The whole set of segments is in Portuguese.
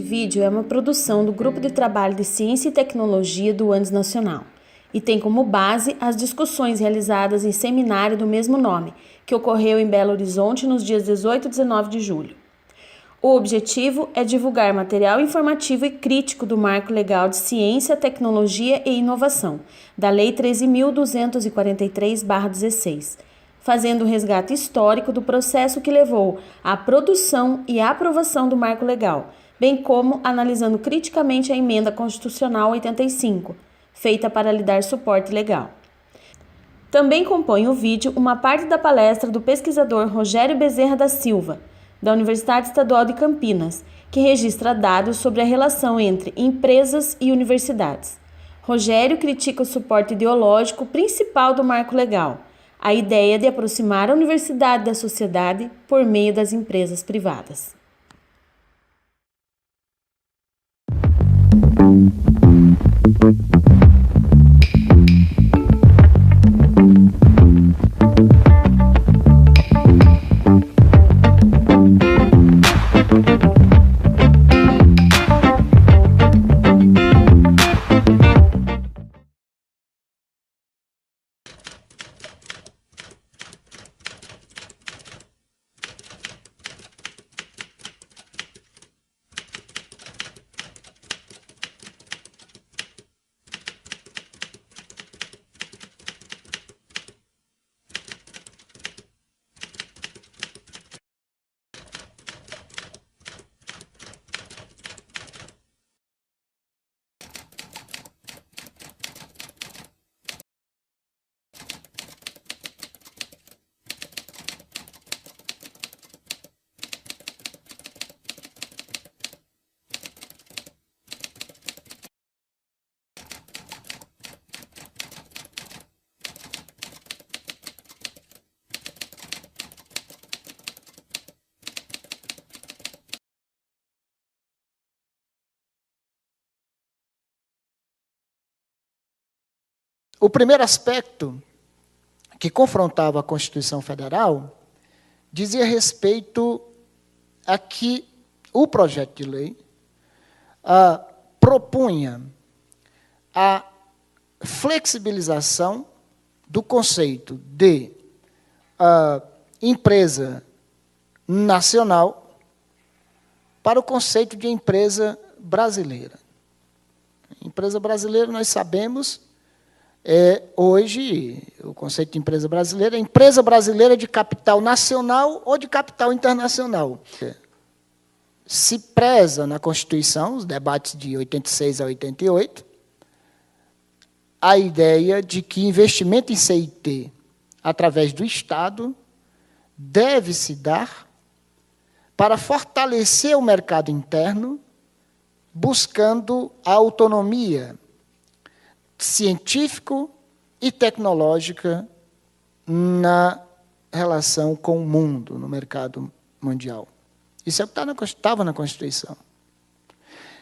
vídeo é uma produção do Grupo de Trabalho de Ciência e Tecnologia do Andes Nacional e tem como base as discussões realizadas em seminário do mesmo nome, que ocorreu em Belo Horizonte nos dias 18 e 19 de julho. O objetivo é divulgar material informativo e crítico do Marco Legal de Ciência, Tecnologia e Inovação, da Lei 13.243/16, fazendo um resgate histórico do processo que levou à produção e aprovação do Marco Legal, bem como analisando criticamente a Emenda Constitucional 85, feita para lhe dar suporte legal. Também compõe o vídeo uma parte da palestra do pesquisador Rogério Bezerra da Silva, da Universidade Estadual de Campinas, que registra dados sobre a relação entre empresas e universidades. Rogério critica o suporte ideológico principal do Marco Legal, a ideia de aproximar a universidade da sociedade por meio das empresas privadas. O primeiro aspecto que confrontava a Constituição Federal dizia respeito a que o projeto de lei propunha a flexibilização do conceito de empresa nacional para o conceito de empresa brasileira. Empresa brasileira, nós sabemos, hoje, o conceito de empresa brasileira é empresa brasileira de capital nacional ou de capital internacional. Se preza na Constituição, os debates de 86 a 88, a ideia de que investimento em CIT, através do Estado, deve se dar para fortalecer o mercado interno, buscando a autonomia científico e tecnológica na relação com o mundo, no mercado mundial. Isso é o que estava na Constituição.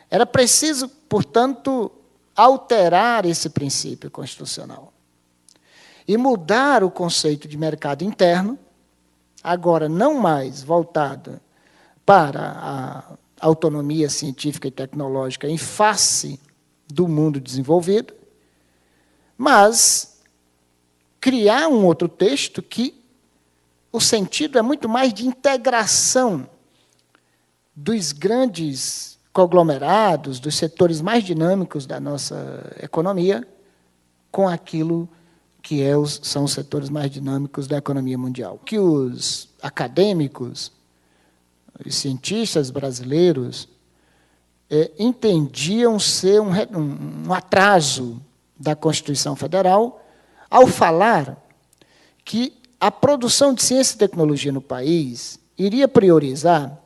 Era preciso, portanto, alterar esse princípio constitucional e mudar o conceito de mercado interno, agora não mais voltado para a autonomia científica e tecnológica em face do mundo desenvolvido, mas criar um outro texto que o sentido é muito mais de integração dos grandes conglomerados, dos setores mais dinâmicos da nossa economia, com aquilo que são os setores mais dinâmicos da economia mundial. Que os acadêmicos, os cientistas brasileiros, entendiam ser um atraso da Constituição Federal, ao falar que a produção de ciência e tecnologia no país iria priorizar,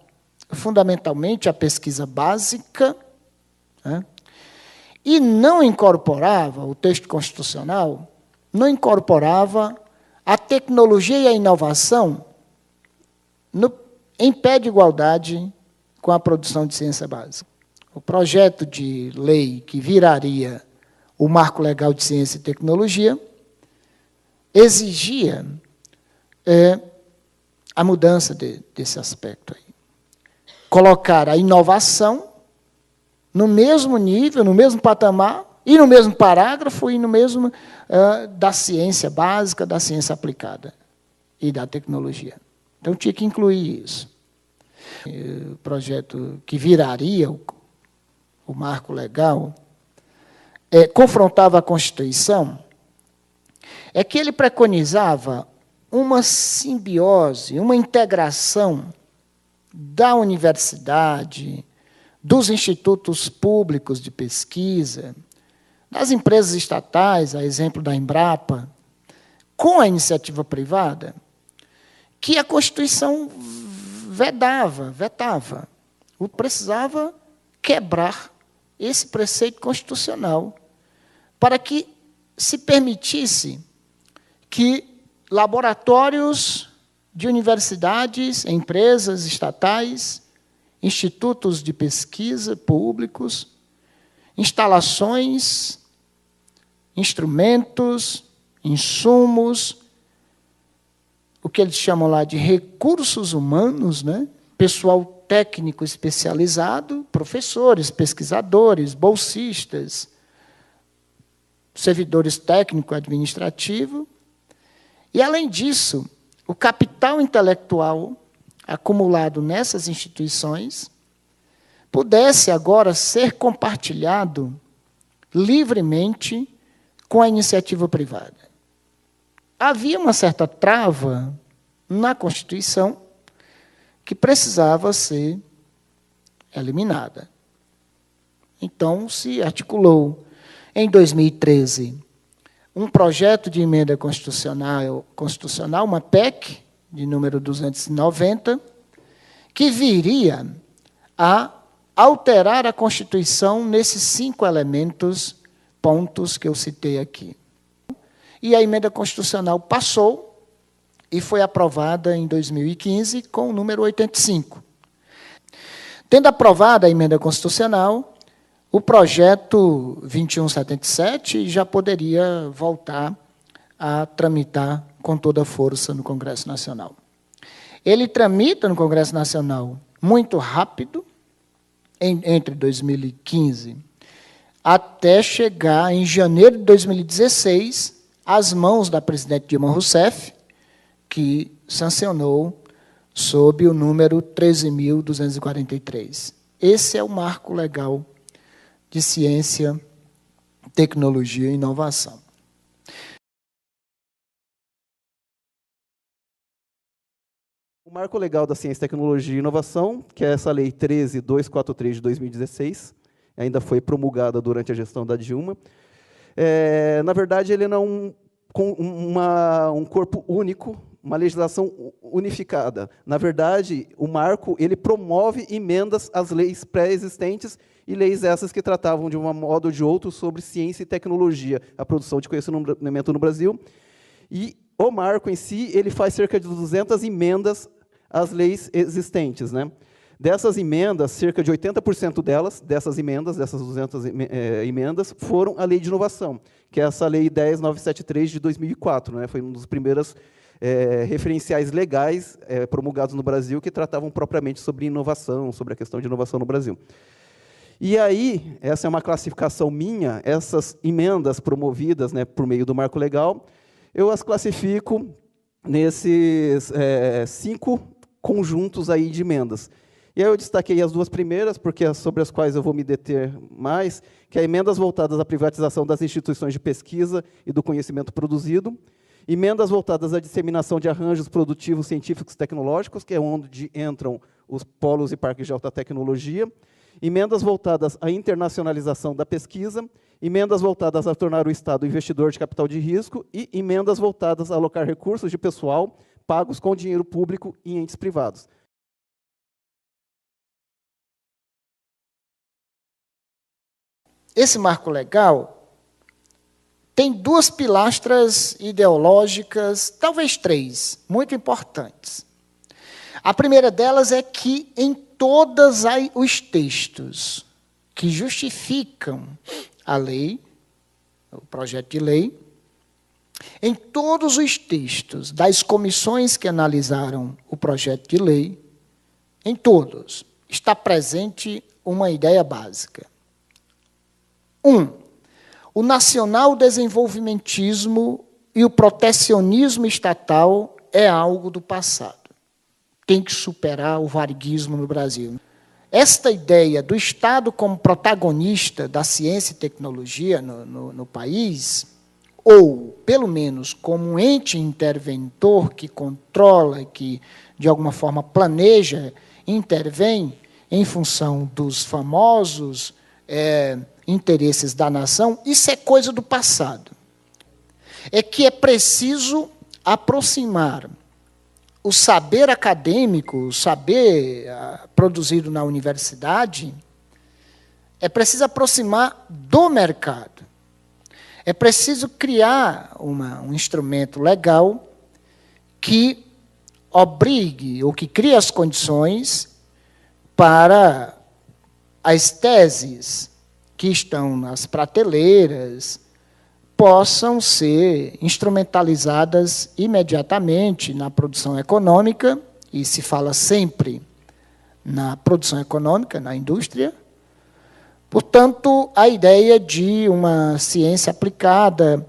fundamentalmente, a pesquisa básica, né, e não incorporava, o texto constitucional, não incorporava a tecnologia e a inovação em pé de igualdade com a produção de ciência básica. O projeto de lei que viraria o Marco Legal de Ciência e Tecnologia exigia a mudança desse aspecto aí. Colocar a inovação no mesmo nível, no mesmo patamar, e no mesmo parágrafo, e no mesmo da ciência básica, da ciência aplicada e da tecnologia. Então, tinha que incluir isso. O projeto que viraria o marco legal confrontava a Constituição, é que ele preconizava uma simbiose, uma integração da universidade, dos institutos públicos de pesquisa, das empresas estatais, a exemplo da Embrapa, com a iniciativa privada, que a Constituição vetava. Precisava quebrar esse preceito constitucional para que se permitisse que laboratórios de universidades, empresas estatais, institutos de pesquisa públicos, instalações, instrumentos, insumos, o que eles chamam lá de recursos humanos, né? Pessoal técnico especializado, professores, pesquisadores, bolsistas, servidores técnico-administrativo. E, além disso, o capital intelectual acumulado nessas instituições pudesse agora ser compartilhado livremente com a iniciativa privada. Havia uma certa trava na Constituição que precisava ser eliminada. Então, se articulou, em 2013, um projeto de emenda constitucional, uma PEC, de número 290, que viria a alterar a Constituição nesses 5 pontos que eu citei aqui. E a emenda constitucional passou e foi aprovada em 2015 com o número 85. Tendo aprovada a emenda constitucional, o projeto 2177 já poderia voltar a tramitar com toda a força no Congresso Nacional. Ele tramita no Congresso Nacional muito rápido, entre 2015 até chegar em janeiro de 2016 às mãos da presidente Dilma Rousseff, que sancionou sob o número 13.243. Esse é o marco legal de ciência, tecnologia e inovação. O Marco Legal da Ciência, Tecnologia e Inovação, que é essa Lei 13.243 de 2016, ainda foi promulgada durante a gestão da Dilma. Na verdade, ele não é um corpo único, uma legislação unificada. Na verdade, o marco ele promove emendas às leis pré-existentes e leis essas que tratavam, de um modo ou de outro, sobre ciência e tecnologia, a produção de conhecimento no Brasil. E o marco em si ele faz cerca de 200 emendas às leis existentes, né? Dessas emendas, cerca de 80% dessas 200 emendas, foram a Lei de Inovação, que é essa Lei 10.973 de 2004, né? Foi um dos primeiros referenciais legais promulgados no Brasil que tratavam propriamente sobre inovação, sobre a questão de inovação no Brasil. E aí, essa é uma classificação minha, essas emendas promovidas, né, por meio do marco legal, eu as classifico nesses 5 conjuntos aí de emendas. E aí eu destaquei as 2 primeiras, porque é sobre as quais eu vou me deter mais, que é emendas voltadas à privatização das instituições de pesquisa e do conhecimento produzido, emendas voltadas à disseminação de arranjos produtivos científicos e tecnológicos, que é onde entram os polos e parques de alta tecnologia, emendas voltadas à internacionalização da pesquisa, emendas voltadas a tornar o Estado investidor de capital de risco e emendas voltadas a alocar recursos de pessoal pagos com dinheiro público em entes privados. Esse marco legal tem 2 pilastras ideológicas, talvez 3, muito importantes. A primeira delas é que, em todos os textos que justificam a lei, o projeto de lei, em todos os textos das comissões que analisaram o projeto de lei, em todos, está presente uma ideia básica. O nacional desenvolvimentismo e o protecionismo estatal é algo do passado. Tem que superar o varguismo no Brasil. Esta ideia do Estado como protagonista da ciência e tecnologia no país, ou, pelo menos, como um ente interventor que controla, que, de alguma forma, planeja, intervém em função dos famosos interesses da nação, isso é coisa do passado. É que é preciso aproximar o saber acadêmico, o saber produzido na universidade, é preciso aproximar do mercado. É preciso criar um instrumento legal que obrigue, ou que crie as condições para as teses que estão nas prateleiras possam ser instrumentalizadas imediatamente na produção econômica, e se fala sempre na produção econômica, na indústria. Portanto, a ideia de uma ciência aplicada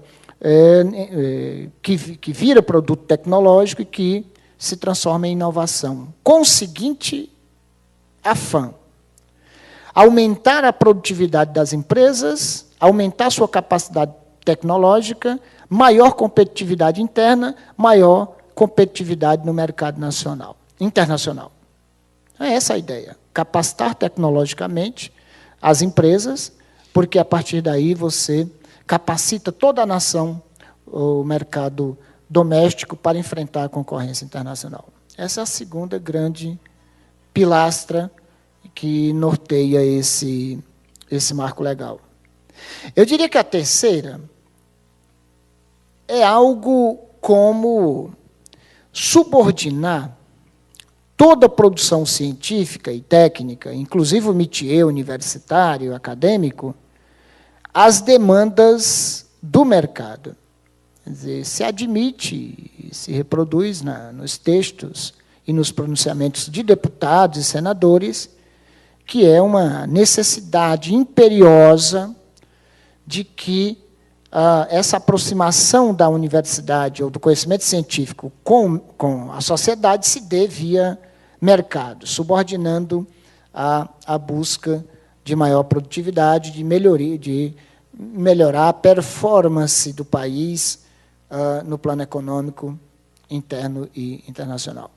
que vira produto tecnológico e que se transforma em inovação, com o seguinte afã: aumentar a produtividade das empresas, aumentar sua capacidade tecnológica, maior competitividade interna, maior competitividade no mercado internacional. É essa a ideia, capacitar tecnologicamente as empresas, porque, a partir daí, você capacita toda a nação, o mercado doméstico, para enfrentar a concorrência internacional. Essa é a segunda grande pilastra que norteia esse marco legal. Eu diria que a terceira é algo como subordinar toda a produção científica e técnica, inclusive o métier universitário, acadêmico, às demandas do mercado. Quer dizer, se admite, se reproduz nos textos e nos pronunciamentos de deputados e senadores que é uma necessidade imperiosa de que essa aproximação da universidade ou do conhecimento científico com a sociedade se dê via mercado, subordinando a busca de maior produtividade, de melhorar a performance do país no plano econômico interno e internacional.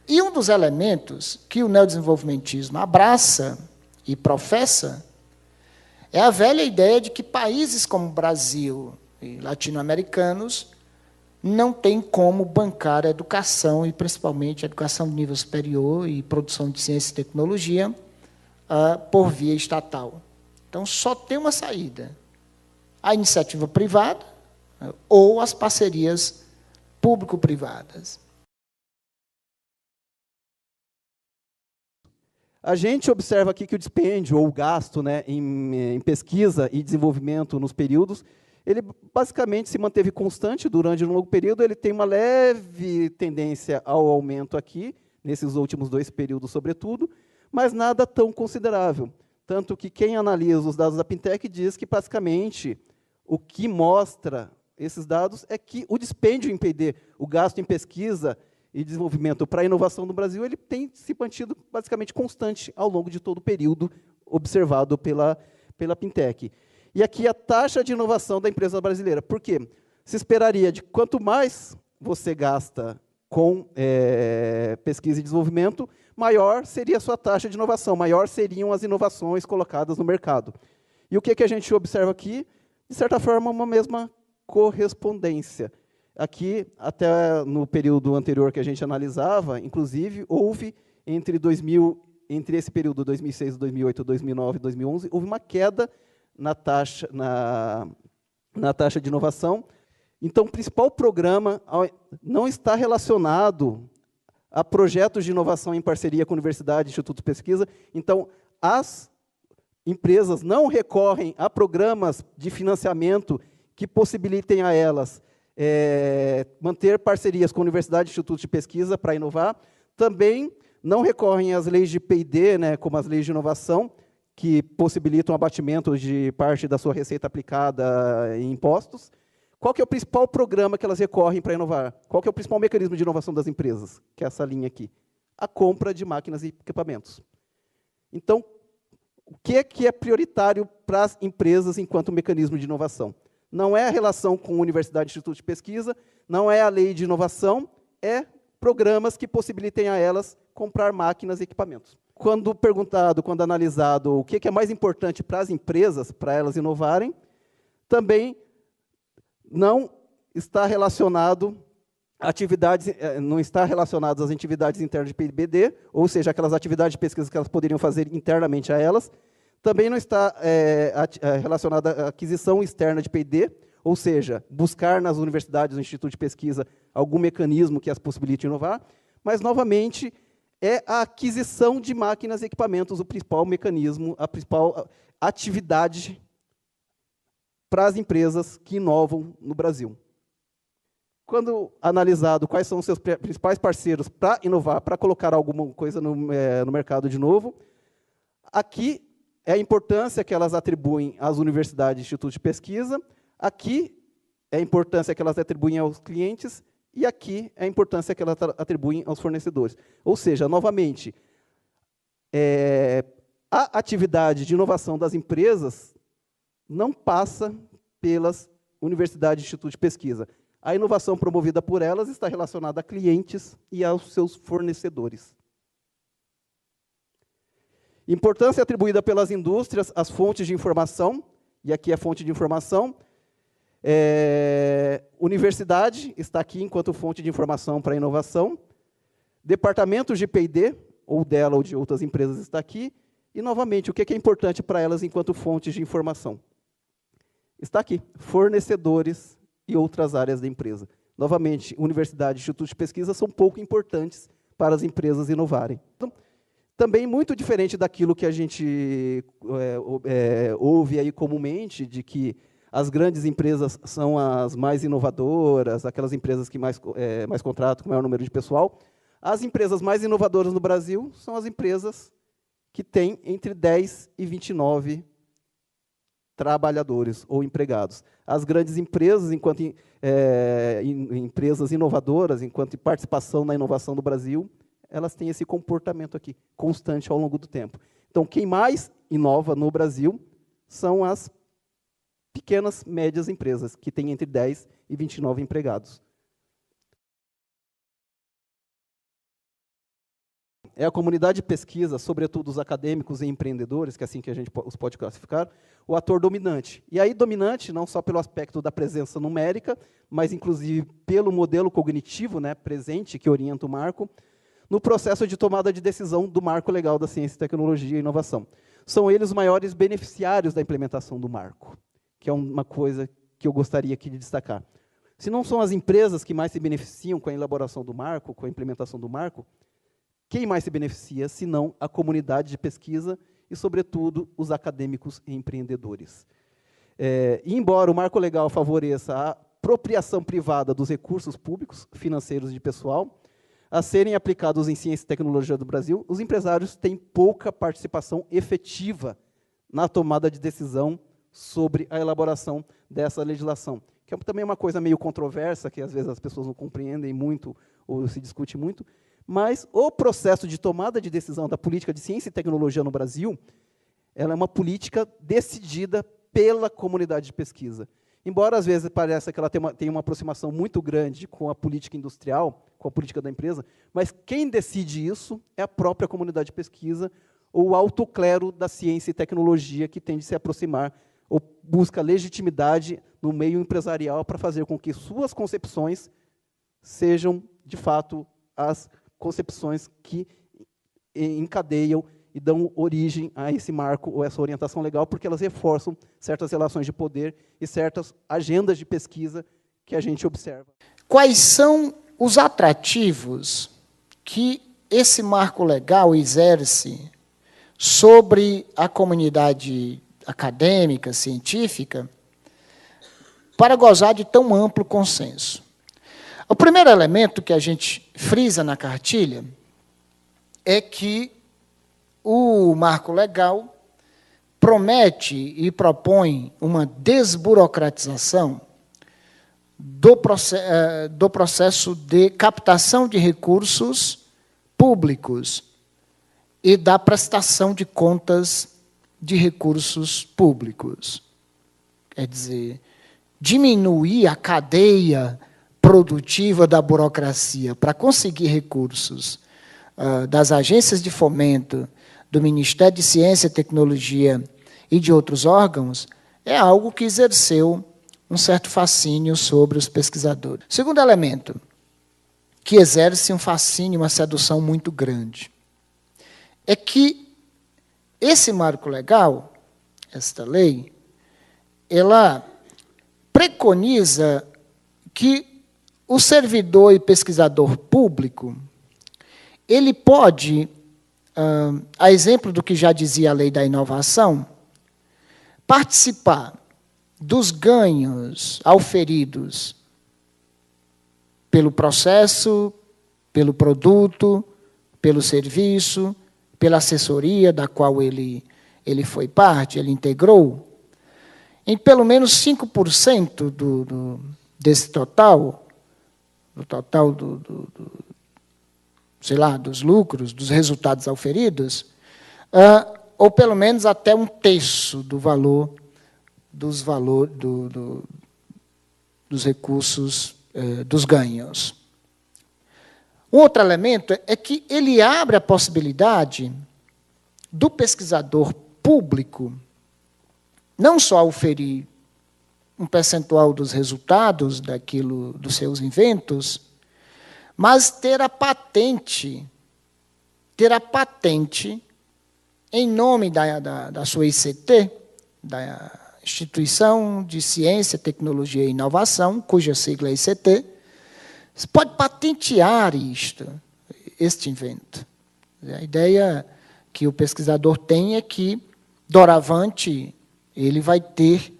E um dos elementos que o neodesenvolvimentismo abraça e professa é a velha ideia de que países como o Brasil e latino-americanos não têm como bancar a educação, e principalmente a educação de nível superior e produção de ciência e tecnologia, por via estatal. Então, só tem uma saída: a iniciativa privada ou as parcerias público-privadas. A gente observa aqui que o dispêndio, ou o gasto, né, em pesquisa e desenvolvimento nos períodos, ele basicamente se manteve constante durante um longo período. Ele tem uma leve tendência ao aumento aqui, nesses últimos 2 períodos, sobretudo, mas nada tão considerável. Tanto que quem analisa os dados da Pintec diz que, basicamente, o que mostra esses dados é que o dispêndio em P&D, o gasto em pesquisa e desenvolvimento para a inovação no Brasil, ele tem se mantido basicamente constante ao longo de todo o período observado pela Pintec. E aqui a taxa de inovação da empresa brasileira. Por quê? Se esperaria de quanto mais você gasta com pesquisa e desenvolvimento, maior seria a sua taxa de inovação, maior seriam as inovações colocadas no mercado. E o que a gente observa aqui? De certa forma, uma mesma correspondência. Aqui, até no período anterior que a gente analisava, inclusive, houve, entre esse período 2006, 2008, 2009 e 2011, houve uma queda na taxa de inovação. Então, o principal programa não está relacionado a projetos de inovação em parceria com universidade, instituto de pesquisa. Então, as empresas não recorrem a programas de financiamento que possibilitem a elas manter parcerias com universidade e institutos de pesquisa para inovar. Também não recorrem às leis de P&D, né, como as leis de inovação, que possibilitam o abatimento de parte da sua receita aplicada em impostos. Qual que é o principal programa que elas recorrem para inovar? Qual que é o principal mecanismo de inovação das empresas? Que é essa linha aqui. A compra de máquinas e equipamentos. Então, o que é prioritário para as empresas enquanto mecanismo de inovação? Não é a relação com universidade e instituto de pesquisa, não é a lei de inovação, é programas que possibilitem a elas comprar máquinas e equipamentos. Quando perguntado, quando analisado o que é mais importante para as empresas, para elas inovarem, também não está relacionado não está relacionado às atividades internas de PIBD, ou seja, aquelas atividades de pesquisa que elas poderiam fazer internamente a elas. Também não está relacionado à aquisição externa de P&D, ou seja, buscar nas universidades, no instituto de pesquisa, algum mecanismo que as possibilite inovar, mas, novamente, é a aquisição de máquinas e equipamentos o principal mecanismo, a principal atividade para as empresas que inovam no Brasil. Quando analisado quais são os seus principais parceiros para inovar, para colocar alguma coisa no mercado de novo, aqui é a importância que elas atribuem às universidades e institutos de pesquisa, aqui é a importância que elas atribuem aos clientes, e aqui é a importância que elas atribuem aos fornecedores. Ou seja, novamente, a atividade de inovação das empresas não passa pelas universidades e institutos de pesquisa. A inovação promovida por elas está relacionada a clientes e aos seus fornecedores. Importância atribuída pelas indústrias às fontes de informação, e aqui é fonte de informação. Universidade está aqui enquanto fonte de informação para a inovação. Departamentos de P&D, ou dela ou de outras empresas, está aqui. E, novamente, o que é importante para elas enquanto fontes de informação? Está aqui, fornecedores e outras áreas da empresa. Novamente, universidade e institutos de pesquisa são pouco importantes para as empresas inovarem. Também muito diferente daquilo que a gente ouve aí comumente, de que as grandes empresas são as mais inovadoras, aquelas empresas que mais contratam, com maior número de pessoal. As empresas mais inovadoras no Brasil são as empresas que têm entre 10 e 29 trabalhadores ou empregados. As grandes empresas, enquanto empresas inovadoras, enquanto participação na inovação do Brasil, elas têm esse comportamento aqui, constante ao longo do tempo. Então, quem mais inova no Brasil são as pequenas, médias empresas, que têm entre 10 e 29 empregados. É a comunidade de pesquisa, sobretudo os acadêmicos e empreendedores, que é assim que a gente os pode classificar, o ator dominante. E aí dominante não só pelo aspecto da presença numérica, mas inclusive pelo modelo cognitivo, né, presente, que orienta o marco, no processo de tomada de decisão do marco legal da ciência, tecnologia e inovação. São eles os maiores beneficiários da implementação do marco, que é uma coisa que eu gostaria aqui de destacar. Se não são as empresas que mais se beneficiam com a elaboração do marco, com a implementação do marco, quem mais se beneficia, senão a comunidade de pesquisa e, sobretudo, os acadêmicos e empreendedores. E embora o marco legal favoreça a apropriação privada dos recursos públicos, financeiros e de pessoal, a serem aplicados em ciência e tecnologia do Brasil, os empresários têm pouca participação efetiva na tomada de decisão sobre a elaboração dessa legislação, que é também uma coisa meio controversa, que às vezes as pessoas não compreendem muito ou se discute muito, mas o processo de tomada de decisão da política de ciência e tecnologia no Brasil, ela é uma política decidida pela comunidade de pesquisa. Embora, às vezes, pareça que ela tem uma aproximação muito grande com a política industrial, com a política da empresa, mas quem decide isso é a própria comunidade de pesquisa ou o alto clero da ciência e tecnologia que tende a se aproximar ou busca legitimidade no meio empresarial para fazer com que suas concepções sejam, de fato, as concepções que encadeiam e dão origem a esse marco ou essa orientação legal, porque elas reforçam certas relações de poder e certas agendas de pesquisa que a gente observa. Quais são os atrativos que esse marco legal exerce sobre a comunidade acadêmica, científica, para gozar de tão amplo consenso? O primeiro elemento que a gente frisa na cartilha é que o marco legal promete e propõe uma desburocratização do processo de captação de recursos públicos e da prestação de contas de recursos públicos. Quer dizer, diminuir a cadeia produtiva da burocracia para conseguir recursos das agências de fomento, do Ministério de Ciência e Tecnologia e de outros órgãos, é algo que exerceu um certo fascínio sobre os pesquisadores. Segundo elemento, que exerce um fascínio, uma sedução muito grande, é que esse marco legal, esta lei, ela preconiza que o servidor e pesquisador público, ele pode, a exemplo do que já dizia a lei da inovação, participar dos ganhos auferidos pelo processo, pelo produto, pelo serviço, pela assessoria da qual ele foi parte, ele integrou, em pelo menos 5% desse total, sei lá, dos lucros, dos resultados auferidos, ou pelo menos até 1/3 do valor dos recursos, dos ganhos. Um outro elemento é que ele abre a possibilidade do pesquisador público não só oferir um percentual dos resultados dos seus inventos, mas ter a patente em nome da sua ICT, da Instituição de Ciência, Tecnologia e Inovação, cuja sigla é ICT, você pode patentear este invento. A ideia que o pesquisador tem é que, doravante, ele vai ter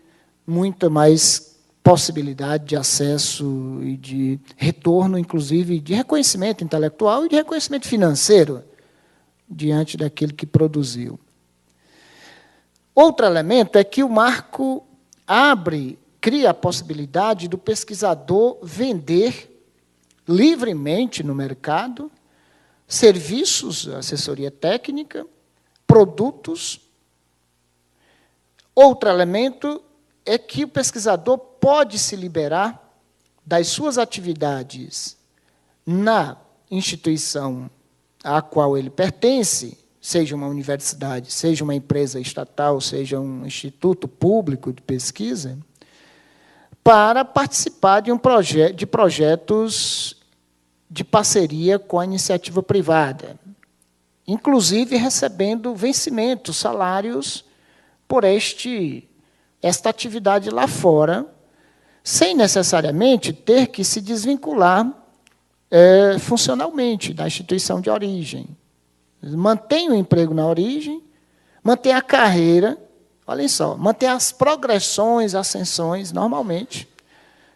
muita mais possibilidade de acesso e de retorno, inclusive, de reconhecimento intelectual e de reconhecimento financeiro diante daquele que produziu. Outro elemento é que o marco cria a possibilidade do pesquisador vender livremente no mercado serviços, assessoria técnica, produtos. Outro elemento é que o pesquisador pode se liberar das suas atividades na instituição à qual ele pertence, seja uma universidade, seja uma empresa estatal, seja um instituto público de pesquisa, para participar de projetos de parceria com a iniciativa privada, inclusive recebendo vencimentos, salários, por esta atividade lá fora, sem necessariamente ter que se desvincular funcionalmente da instituição de origem. Mantém o emprego na origem, mantém a carreira, olhem só, mantém as progressões, ascensões, normalmente,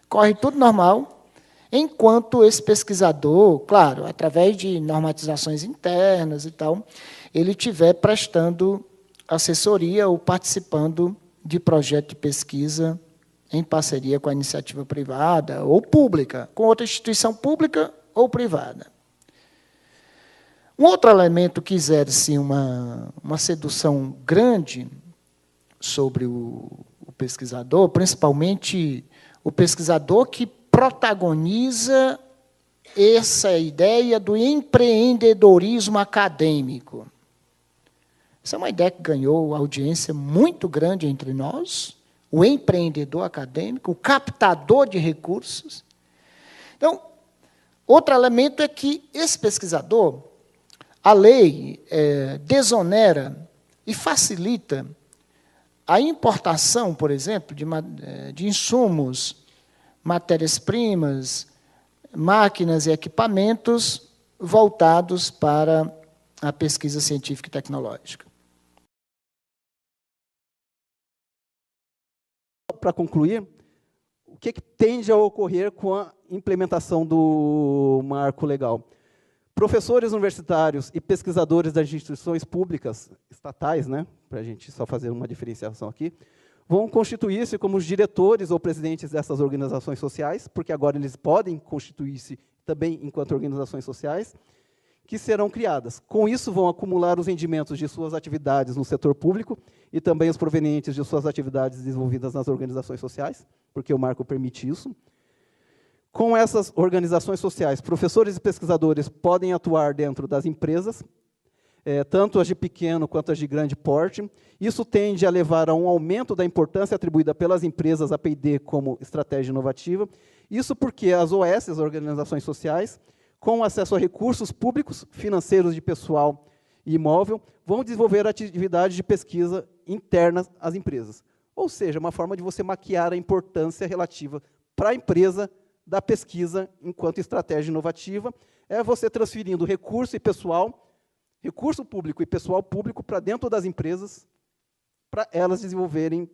corre tudo normal, enquanto esse pesquisador, claro, através de normatizações internas e tal, ele estiver prestando assessoria ou participando de projeto de pesquisa em parceria com a iniciativa privada ou pública, com outra instituição pública ou privada. Um outro elemento que exerce uma sedução grande sobre o pesquisador, principalmente o pesquisador que protagoniza essa ideia do empreendedorismo acadêmico. Essa é uma ideia que ganhou audiência muito grande entre nós, o empreendedor acadêmico, o captador de recursos. Então, outro elemento é que esse pesquisador, a lei desonera e facilita a importação, por exemplo, de insumos, matérias-primas, máquinas e equipamentos voltados para a pesquisa científica e tecnológica. Para concluir, o que tende a ocorrer com a implementação do marco legal? Professores universitários e pesquisadores das instituições públicas, estatais, né, para a gente só fazer uma diferenciação aqui, vão constituir-se como os diretores ou presidentes dessas organizações sociais, porque agora eles podem constituir-se também enquanto organizações sociais, que serão criadas. Com isso, vão acumular os rendimentos de suas atividades no setor público e também os provenientes de suas atividades desenvolvidas nas organizações sociais, porque o marco permite isso. Com essas organizações sociais, professores e pesquisadores podem atuar dentro das empresas, tanto as de pequeno quanto as de grande porte. Isso tende a levar a um aumento da importância atribuída pelas empresas à P&D como estratégia inovativa. Isso porque as OS, as organizações sociais, com acesso a recursos públicos, financeiros de pessoal e imóvel, vão desenvolver atividades de pesquisa internas às empresas. Ou seja, uma forma de você maquiar a importância relativa para a empresa da pesquisa enquanto estratégia inovativa, é você transferindo recurso público e pessoal público para dentro das empresas, para elas desenvolverem,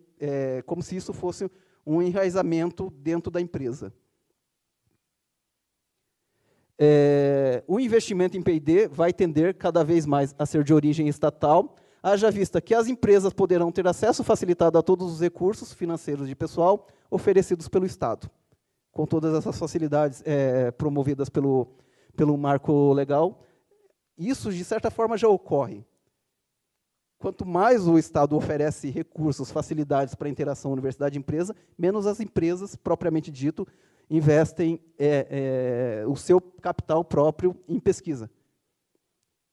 como se isso fosse um enraizamento dentro da empresa. O investimento em P&D vai tender cada vez mais a ser de origem estatal, haja vista que as empresas poderão ter acesso facilitado a todos os recursos financeiros de pessoal oferecidos pelo Estado. Com todas essas facilidades promovidas pelo marco legal, isso, de certa forma, já ocorre. Quanto mais o Estado oferece recursos, facilidades para a interação universidade-empresa, menos as empresas, propriamente dito, investem o seu capital próprio em pesquisa.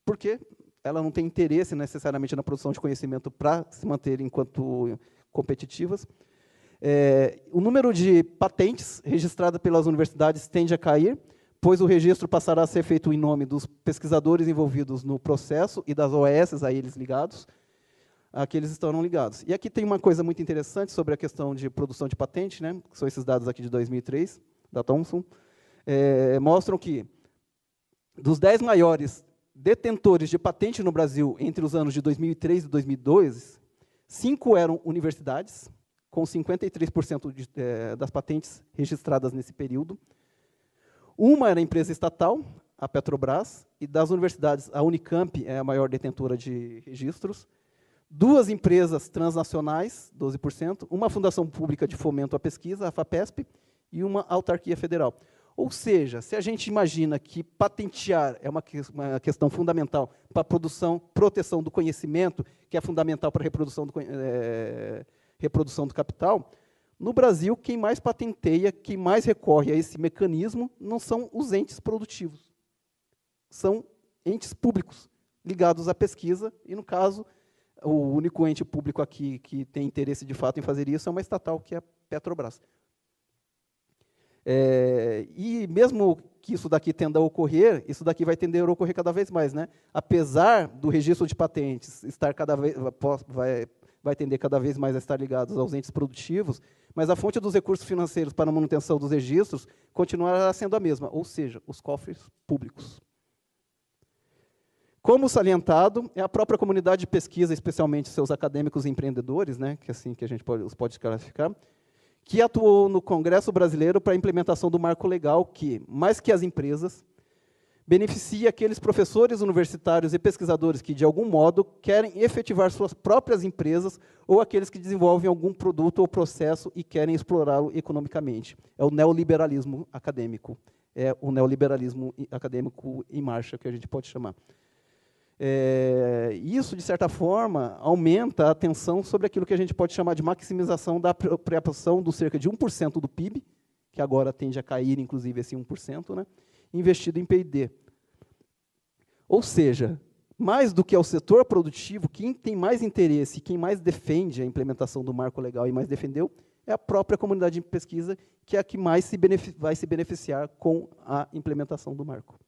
Por quê? Ela não tem interesse necessariamente na produção de conhecimento para se manter enquanto competitivas. O número de patentes registradas pelas universidades tende a cair, pois o registro passará a ser feito em nome dos pesquisadores envolvidos no processo e das OS a eles ligados, a que eles estarão ligados. E aqui tem uma coisa muito interessante sobre a questão de produção de patente, né, que são esses dados aqui de 2003, da Thomson, mostram que, dos 10 maiores detentores de patente no Brasil entre os anos de 2003 e 2002, 5 eram universidades, com 53% das patentes registradas nesse período. Uma era a empresa estatal, a Petrobras, e das universidades, a Unicamp é a maior detentora de registros. 2 empresas transnacionais, 12%, uma fundação pública de fomento à pesquisa, a FAPESP, e uma autarquia federal. Ou seja, se a gente imagina que patentear é uma questão fundamental para a proteção do conhecimento, que é fundamental para a reprodução do capital, no Brasil, quem mais patenteia, quem mais recorre a esse mecanismo, não são os entes produtivos. São entes públicos, ligados à pesquisa, e, no caso, o único ente público aqui que tem interesse, de fato, em fazer isso é uma estatal, que é a Petrobras. E mesmo que isso daqui tenda a ocorrer, isso daqui vai tender a ocorrer cada vez mais, né? Apesar do registro de patentes estar vai tender cada vez mais a estar ligados aos entes produtivos, mas a fonte dos recursos financeiros para a manutenção dos registros continuará sendo a mesma, ou seja, os cofres públicos. Como salientado, é a própria comunidade de pesquisa, especialmente seus acadêmicos e empreendedores, né, que é assim que a gente pode classificar, que atuou no Congresso Brasileiro para a implementação do marco legal que, mais que as empresas, beneficia aqueles professores universitários e pesquisadores que, de algum modo, querem efetivar suas próprias empresas ou aqueles que desenvolvem algum produto ou processo e querem explorá-lo economicamente. É o neoliberalismo acadêmico. É o neoliberalismo acadêmico em marcha, que a gente pode chamar. Isso, de certa forma, aumenta a atenção sobre aquilo que a gente pode chamar de maximização da apropriação do cerca de 1% do PIB, que agora tende a cair, inclusive, esse 1%, né, investido em P&D. Ou seja, mais do que ao setor produtivo, quem tem mais interesse, quem mais defende a implementação do marco legal e mais defendeu, é a própria comunidade de pesquisa, que é a que mais vai se beneficiar com a implementação do marco.